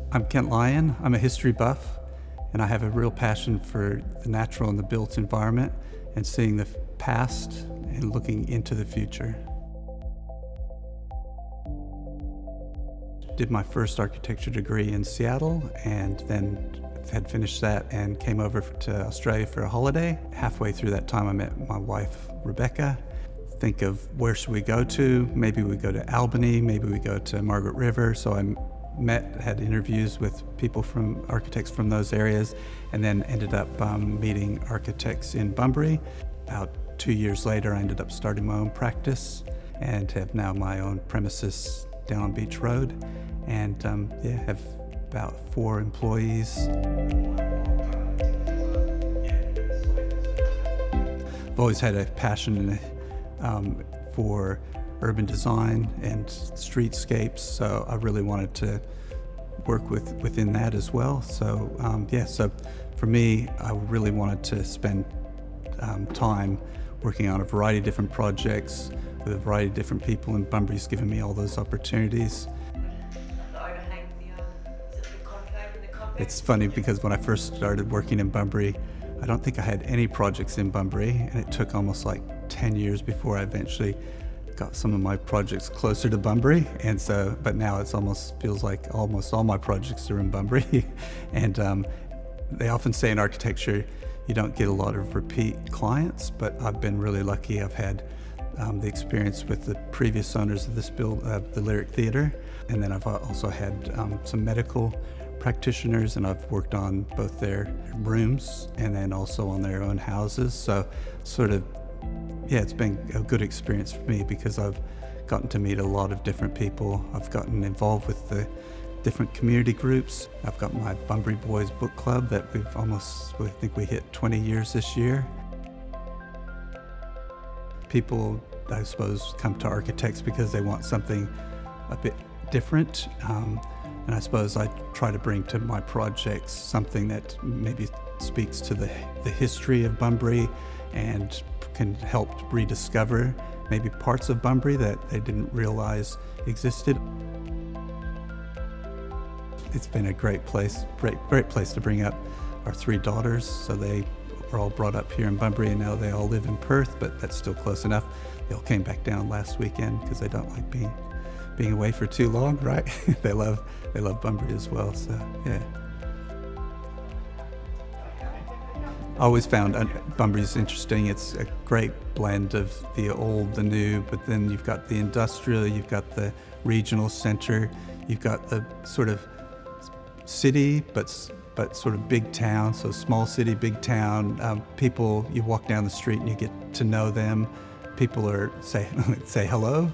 I'm Kent Lyon. I'm a history buff, and I have a real passion for the natural and the built environment and seeing the past and looking into the future. Did my first architecture degree in Seattle and then had finished that and came over to Australia for a holiday. Halfway through that time I met my wife, Rebecca. Think of where should we go to? Maybe we go to Albany, maybe we go to Margaret River. So I had interviews with architects from those areas, and then ended up meeting architects in Bunbury. About 2 years later, I ended up starting my own practice and have now my own premises down on Beach Road, and have about 4 employees. I've always had a passion for urban design and streetscapes, so I really wanted to work within that as well. So so for me, I really wanted to spend time working on a variety of different projects with a variety of different people, and Bunbury's given me all those opportunities. It's funny because when I first started working in Bunbury, I don't think I had any projects in Bunbury, and it took almost like 10 years before I eventually got some of my projects closer to Bunbury. And so, but now it almost feels like almost all my projects are in Bunbury. And they often say in architecture, you don't get a lot of repeat clients, but I've been really lucky. I've had the experience with the previous owners of this the Lyric Theater, and then I've also had some medical practitioners, and I've worked on both their rooms and then also on their own houses. So it's been a good experience for me because I've gotten to meet a lot of different people. I've gotten involved with the different community groups. I've got my Bunbury Boys Book Club that I think we hit 20 years this year. People, I suppose, come to architects because they want something a bit different. And I suppose I try to bring to my projects something that maybe speaks to the history of Bunbury and can help rediscover maybe parts of Bunbury that they didn't realize existed. It's been a great place to bring up our 3 daughters. So they were all brought up here in Bunbury, and now they all live in Perth, but that's still close enough. They all came back down last weekend because they don't like being away for too long, right? They love Bunbury as well, so yeah. I always found Bunbury's interesting. It's a great blend of the old, the new, but then you've got the industrial, you've got the regional center, you've got the sort of city, but sort of big town, so small city, big town. People, you walk down the street and you get to know them. People say hello,